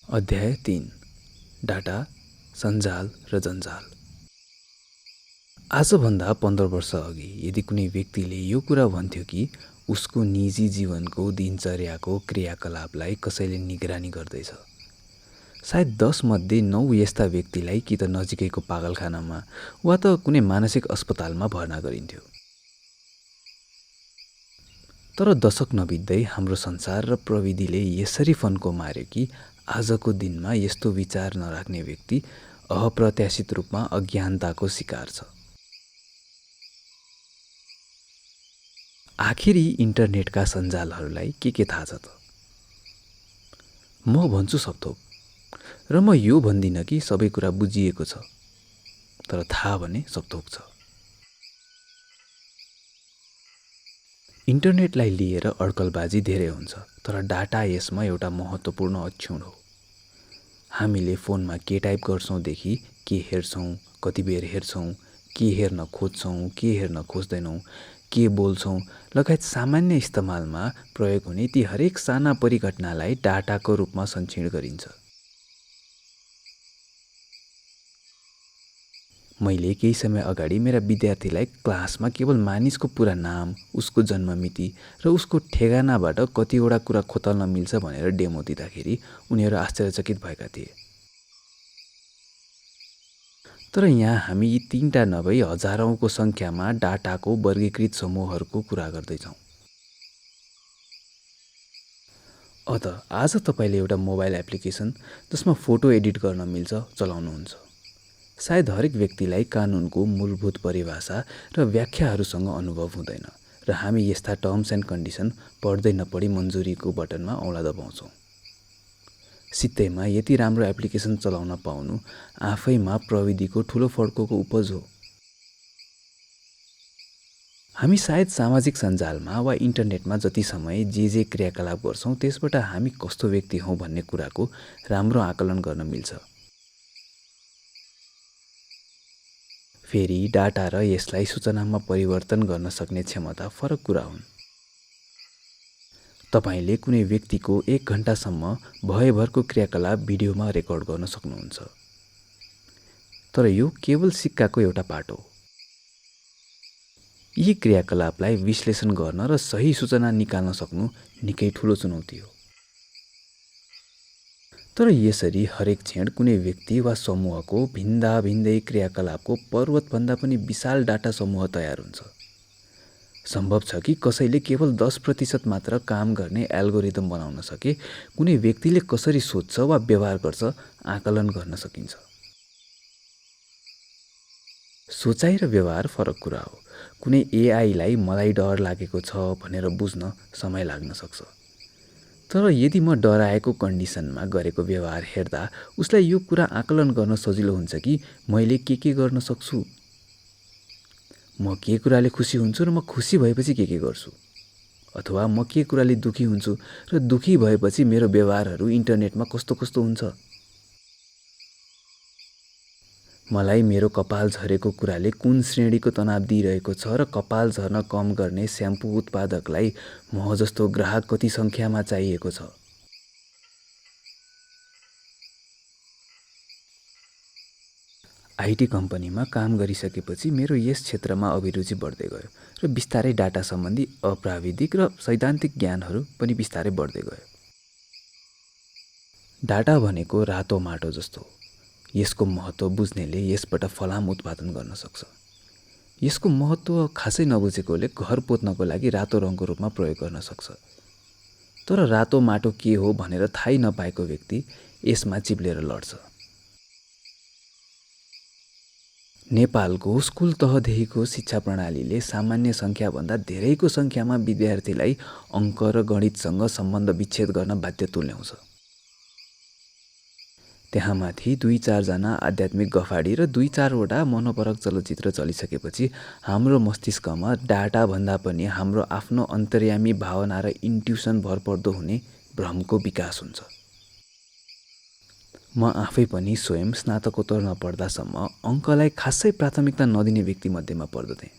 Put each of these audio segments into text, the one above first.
अध्याय 3 डाटा, सञ्जाल र जन्जाल। आजभन्दा 15 वर्ष अघि यदि कुनै व्यक्तिले यो कुरा भन्थ्यो कि उसको निजी जीवनको दिनचर्याको क्रियाकलापलाई कसैले निगरानी गर्दैछ, सायद 10 मध्ये 9 यस्ता व्यक्तिलाई कि त नजिकैको पागलखानामा वा त कुनै मानसिक अस्पतालमा भर्ना गरिन्थ्यो। तर दशक नबित्दै हाम्रो संसार र प्रविधिले यसरी फन्को मार्यो कि आजको दिनमा यस्तो विचार नराख्ने व्यक्ति अप्रत्याशित रूपमा अज्ञानताको शिकार छ। आखिरी इन्टरनेटका सञ्जालहरूलाई के थाहा छ त? म भन्छु सबथोक, र म यो भन्दिनँ कि सबै कुरा बुझिएको छ, तर थाहा भने सबथोक छ। इन्टरनेटलाई लिएर अड्कलबाजी धेरै हुन्छ, तर डाटा यसमा एउटा महत्त्वपूर्ण अक्षुण हो। हामीले फोनमा के टाइप गर्छौँदेखि के हेर्छौँ, कति बेर हेर्छौँ, के हेर्न खोज्छौँ, के हेर्न खोज्दैनौँ, के बोल्छौँ लगायत सामान्य इस्तेमालमा प्रयोग हुने ती हरेक साना परिघटनालाई डाटाको रूपमा संक्षिण गरिन्छ। मैले केही समय अगाडि मेरा विद्यार्थीलाई क्लासमा केवल मानिसको पुरा नाम, उसको जन्ममिति र उसको ठेगानाबाट कतिवटा कुरा खोतल्न मिल्छ भनेर डेमो दिँदाखेरि उनीहरू आश्चर्यचकित भएका थिए। तर यहाँ हामी यी 3टा नभई हजारौंको सङ्ख्यामा डाटाको वर्गीकृत समूहहरूको कुरा गर्दैछौँ। अत आज तपाईँले एउटा मोबाइल एप्लिकेसन जसमा फोटो एडिट गर्न मिल्छ चलाउनुहुन्छ। सायद हरेक व्यक्तिलाई कानुनको मूलभूत परिभाषा र व्याख्याहरूसँग अनुभव हुँदैन र हामी यस्ता टर्म्स एन्ड कन्डिसन पढ्दै नपढी मन्जुरीको बटनमा औँला दबाउँछौँ। सित्तैमा यति राम्रो एप्लिकेसन चलाउन पाउनु आफैमा प्रविधिको ठुलो फड्कोको उपज हो। हामी सायद सामाजिक सञ्जालमा वा इन्टरनेटमा जति समय जे क्रियाकलाप गर्छौँ त्यसबाट हामी कस्तो व्यक्ति हौँ भन्ने कुराको राम्रो आकलन गर्न मिल्छ। फेरि डाटा र यसलाई सूचनामा परिवर्तन गर्न सक्ने क्षमता फरक कुरा हुन्। तपाईले कुनै व्यक्तिको 1 घण्टासम्म भयभरको क्रियाकलाप भिडियोमा रेकर्ड गर्न सक्नुहुन्छ, तर यो केवल सिक्काको एउटा पाटो हो। यी क्रियाकलापलाई विश्लेषण गर्न र सही सूचना निकाल्न सक्नु निकै ठुलो चुनौती हो। तर यसरी हरेक क्षण कुनै व्यक्ति वा समूहको भिन्दै क्रियाकलापको पर्वतभन्दा पनि विशाल डाटा समूह तयार हुन्छ। सम्भव छ कि कसैले केवल 10% मात्र काम गर्ने एल्गोरिदम बनाउन सके कुनै व्यक्तिले कसरी सोच्छ वा व्यवहार गर्छ आकलन गर्न सकिन्छ। सोचाइ र व्यवहार फरक कुरा हो। कुनै एआईलाई मलाई डर लागेको छ भनेर बुझ्न समय लाग्न सक्छ, तर यदि म डराएको कन्डिसनमा गरेको व्यवहार हेर्दा उसलाई यो कुरा आकलन गर्न सजिलो हुन्छ कि मैले के गर्न सक्छु। म के कुराले खुसी हुन्छु र म खुसी भएपछि के गर्छु, अथवा म के कुराले दुखी हुन्छु र दुखी भएपछि मेरो व्यवहारहरू इन्टरनेटमा कस्तो हुन्छ। मलाई मेरो कपाल झरेको कुराले कुन श्रेणीको तनाव दिइरहेको छ र कपाल झर्न कम गर्ने स्याम्पू उत्पादकलाई म जस्तो ग्राहक कति सङ्ख्यामा चाहिएको छ। आइटी कम्पनीमा काम गरिसकेपछि मेरो यस क्षेत्रमा अभिरुचि बढ्दै गयो र बिस्तारै डाटा सम्बन्धी अप्राविधिक र सैद्धान्तिक ज्ञानहरू पनि बिस्तारै बढ्दै गयो। डाटा भनेको रातो माटो जस्तो हो। यसको महत्त्व बुझ्नेले यसबाट फलाम उत्पादन गर्न सक्छ। यसको महत्त्व खासै नबुझेकोले घर पोत्नको लागि रातो रङको रूपमा प्रयोग गर्न सक्छ। तर रातो माटो के हो भनेर थाहै नपाएको व्यक्ति यसमा चिप्लेर लड्छ। नेपालको स्कुल तहदेखिको शिक्षा प्रणालीले सामान्य सङ्ख्याभन्दा धेरैको सङ्ख्यामा विद्यार्थीलाई अङ्क र गणितसँग सम्बन्ध विच्छेद गर्न बाध्य तुल्याउँछ। त्यहाँमाथि 2-4 जना आध्यात्मिक गफाडी र 2-4 मनोपरक चलचित्र चलिसकेपछि हाम्रो मस्तिष्कमा डाटा भन्दा पनि हाम्रो आफ्नो अन्तर्यामी भावना र इन्ट्युसन भरपर्दो हुने भ्रमको विकास हुन्छ। म आफै पनि स्वयं स्नातकोत्तर नपढ्दासम्म अङ्कलाई खासै प्राथमिकता नदिने व्यक्ति मध्येमा पर्दथेँ।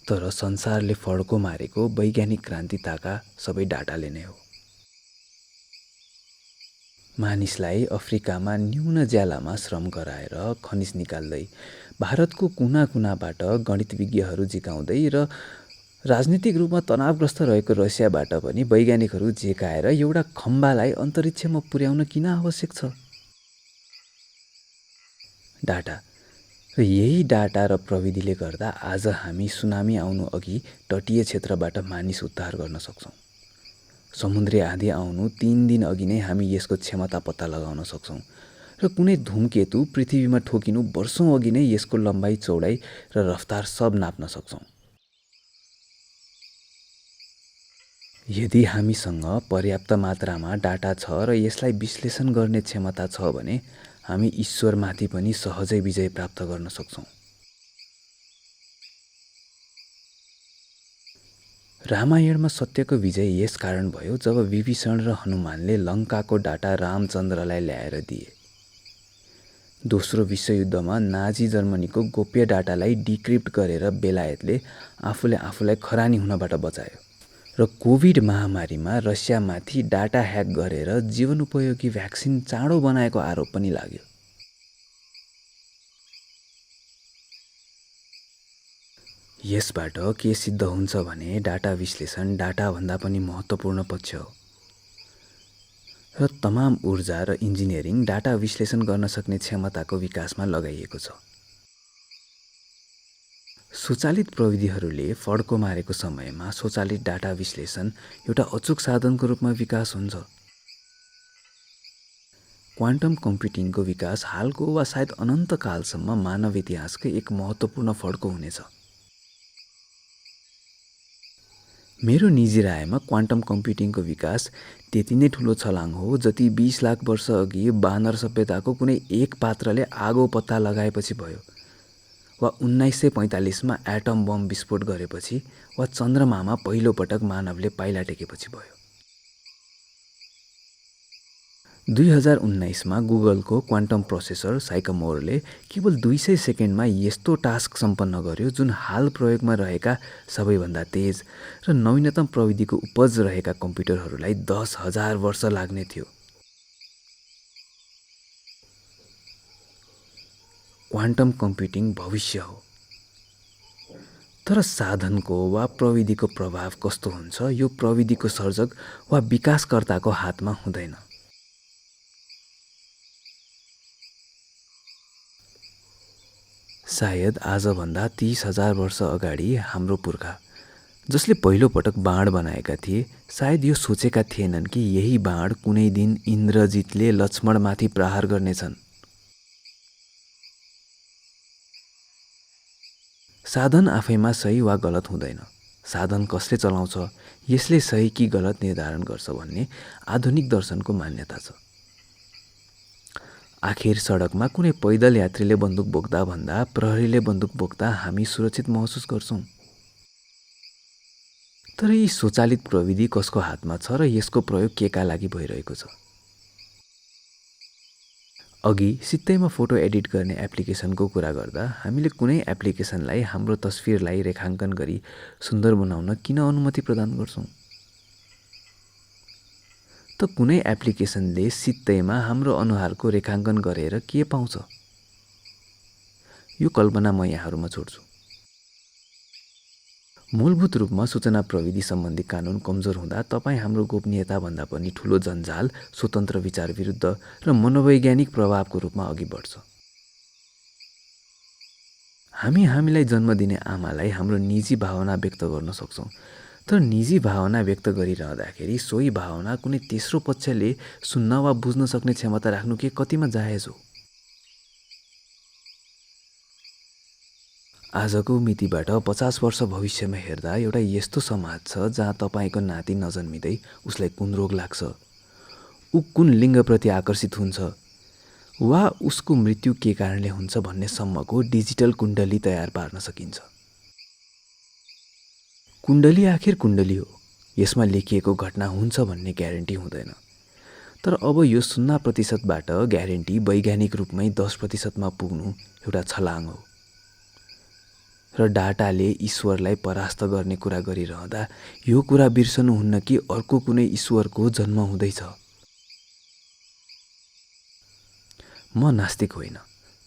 तर संसारले फड्को मारेको वैज्ञानिक क्रान्ति ताका सबै डाटाले नै हो। मानिसलाई अफ्रिकामा न्यून ज्यालामा श्रम गराएर खनिज निकाल्दै, भारतको कुना कुनाबाट गणितविज्ञहरू जिकाउँदै र राजनीतिक रूपमा तनावग्रस्त रहेको रसियाबाट पनि वैज्ञानिकहरू झिकाएर एउटा खम्बालाई अन्तरिक्षमा पुर्याउन किन आवश्यक छ? डाटा। र यही डाटा र प्रविधिले गर्दा आज हामी सुनामी आउनु अघि तटीय क्षेत्रबाट मानिस उद्धार गर्न सक्छौँ। समुद्री आँधी आउनु 3 दिन अघि नै हामी यसको क्षमता पत्ता लगाउन सक्छौँ र कुनै धूमकेतु पृथ्वीमा ठोकिनु वर्षौँ अघि नै यसको लम्बाइ, चौडाइ र रफ्तार सब नाप्न सक्छौँ। यदि हामीसँग पर्याप्त मात्रामा डाटा छ र यसलाई विश्लेषण गर्ने क्षमता छ भने हामी ईश्वरमाथि पनि सहजै विजय प्राप्त गर्न सक्छौँ। रामायणमा सत्यको विजय यस कारण भयो जब विभीषण र हनुमानले लङ्काको डाटा रामचन्द्रलाई ल्याएर दिए। दोस्रो विश्वयुद्धमा नाजी जर्मनीको गोप्य डाटालाई डिक्रिप्ट गरेर बेलायतले आफूलाई खरानी हुनबाट बचायो र कोभिड महामारीमा रसियामाथि डाटा ह्याक गरेर जीवनोपयोगी भ्याक्सिन चाँडो बनाएको आरोप पनि लाग्यो। यसबाट के सिद्ध हुन्छ भने डाटा विश्लेषण डाटाभन्दा पनि महत्त्वपूर्ण पक्ष हो र तमाम ऊर्जा र इन्जिनियरिङ डाटा विश्लेषण गर्न सक्ने क्षमताको विकासमा लगाइएको छ। स्वचालित प्रविधिहरूले फड्को मारेको समयमा स्वचालित डाटा विश्लेषण एउटा अचूक साधनको रूपमा विकास हुन्छ। क्वान्टम कम्प्युटिङको विकास हालको वा सायद अनन्तकालसम्म मानव इतिहासकै एक महत्त्वपूर्ण फड्को हुनेछ। मेरो निजी रायमा क्वान्टम कम्प्युटिङको विकास त्यति नै ठुलो छलाङ हो जति 20 लाख वर्ष अघि बानर सभ्यताको कुनै एक पात्रले आगो पत्ता लगाएपछि भयो, वा 1945मा एटम बम विस्फोट गरेपछि, वा चन्द्रमामा पहिलो पटक मानवले पाइला टेकेपछि भयो। 2019मा गुगलको क्वान्टम प्रोसेसर साइकामोरले केवल 200 सेकेन्डमा यस्तो टास्क सम्पन्न गर्यो जुन हाल प्रयोगमा रहेका सबैभन्दा तेज र नवीनतम प्रविधिको उपज रहेका कम्प्युटरहरूलाई 10,000 वर्ष लाग्ने थियो। क्वान्टम कम्प्युटिङ भविष्य हो, तर साधनको वा प्रविधिको प्रभाव कस्तो हुन्छ यो प्रविधिको सर्जक वा विकासकर्ताको हातमा हुँदैन। सायद आजभन्दा 30,000 वर्ष अगाडि हाम्रो पुर्खा जसले पहिलो पटक बाण बनाएका थिए सायद यो सोचेका थिएनन् कि यही बाण कुनै दिन इन्द्रजितले लक्ष्मणमाथि प्रहार गर्नेछन्। साधन आफैमा सही वा गलत हुँदैन, साधन कसले चलाउँछ यसले सही कि गलत निर्धारण गर्छ भन्ने आधुनिक दर्शनको मान्यता छ। आखिर सडकमा कुनै पैदल यात्रीले बन्दुक बोक्दा भन्दा प्रहरीले बन्दुक बोक्दा हामी सुरक्षित महसुस गर्छौँ। तर यी स्वचालित प्रविधि कसको हातमा छ र यसको प्रयोग केका लागि भइरहेको छ? अघि सित्तैमा फोटो एडिट गर्ने एप्लिकेसनको कुरा गर्दा हामीले कुनै एप्लिकेसनलाई हाम्रो तस्विरलाई रेखाङ्कन गरी सुन्दर बनाउन किन अनुमति प्रदान गर्छौँ? त कुनै एप्लिकेसनले सित्तैमा हाम्रो अनुहारको रेखाङ्कन गरेर के पाउँछ? यो कल्पना म यहाँहरूमा छोड्छु। मूलभूत रूपमा सूचना प्रविधि सम्बन्धी कानुन कमजोर हुँदा तपाईँ हाम्रो गोपनीयता भन्दा पनि ठुलो जन्जाल, स्वतन्त्र विचार विरुद्ध र मनोवैज्ञानिक प्रभावको रूपमा अघि बढ्छ। हामीलाई जन्म दिने आमालाई हाम्रो निजी भावना व्यक्त गर्न सक्छौँ, तर निजी भावना व्यक्त गरिरहँदाखेरि सोही भावना कुनै तेस्रो पक्षले सुन्न वा बुझ्न सक्ने क्षमता राख्नु के कतिमा जायज हो? आजको मितिबाट 50 वर्ष भविष्यमा हेर्दा एउटा यस्तो समाज छ जहाँ तपाईँको नाति नजन्मिँदै उसलाई कुन रोग लाग्छ, ऊ कुन लिङ्गप्रति आकर्षित हुन्छ वा उसको मृत्यु के कारणले हुन्छ भन्ने सम्मको डिजिटल कुण्डली तयार पार्न सकिन्छ। कुण्डली आखिर कुण्डली हो, यसमा लेखिएको घटना हुन्छ भन्ने ग्यारेन्टी हुँदैन। तर अब यो 0%बाट ग्यारेन्टी वैज्ञानिक रूपमै 10%मा पुग्नु एउटा छलाङ हो। र डाटाले ईश्वरलाई परास्त गर्ने कुरा गरिरहँदा यो कुरा बिर्सनुहुन्न कि अर्को कुनै ईश्वरको जन्म हुँदैछ। म नास्तिक होइन,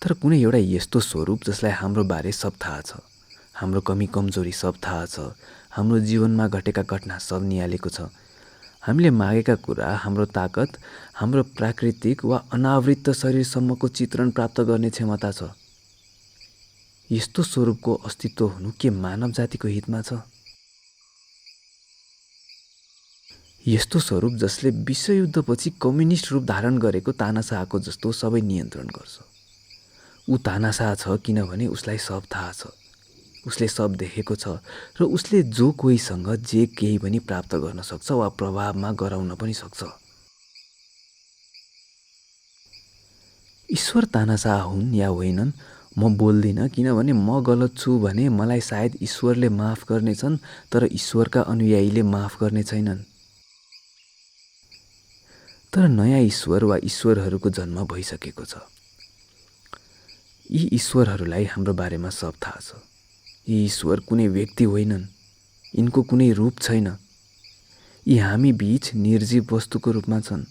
तर कुनै एउटा यस्तो स्वरूप जसलाई हाम्रो बारे सब थाहा छ, हाम्रो कमी कमजोरी सब थाहा छ, हाम्रो जीवनमा घटेका घटना सब निहालेको छ, हामीले मागेका कुरा, हाम्रो ताकत, हाम्रो प्राकृतिक वा अनावृत्त शरीरसम्मको चित्रण प्राप्त गर्ने क्षमता छ। यस्तो स्वरूपको अस्तित्व हुनु के मानव जातिको हितमा छ? यस्तो स्वरूप जसले विश्वयुद्धपछि कम्युनिस्ट रूप धारण गरेको तानाशाहको जस्तो सबै नियन्त्रण गर्छ। ऊ तानाशाह छ किनभने उसलाई सब थाहा छ, उसले सब देखेको छ र उसले जो कोहीसँग जे केही पनि प्राप्त गर्न सक्छ वा प्रभावमा गराउन पनि सक्छ। ईश्वर तानाशाह हुन् या होइनन् म बोल्दिनँ, किनभने म गलत छु भने मलाई सायद ईश्वरले माफ गर्नेछन्, तर ईश्वरका अनुयायीले माफ गर्ने छैनन्। तर नयाँ ईश्वर वा ईश्वरहरूको जन्म भइसकेको छ। यी ईश्वरहरूलाई हाम्रो बारेमा सब थाहा छ। यी ईश्वर कुनै व्यक्ति होइनन्, यिनको कुनै रूप छैन। यी हामी बीच निर्जीव वस्तुको रूपमा छन्,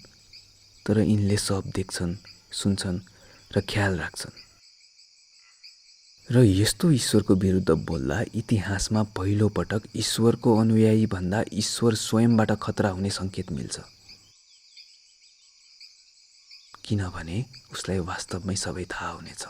तर यिनले सब देख्छन्, सुन्छन् र ख्याल राख्छन्। र यस्तो ईश्वरको विरुद्ध बोल्दा इतिहासमा पहिलो पटक ईश्वरको अनुयायी भन्दा ईश्वर स्वयंबाट खतरा हुने सङ्केत मिल्छ, किनभने उसलाई वास्तवमै सबै थाहा हुनेछ।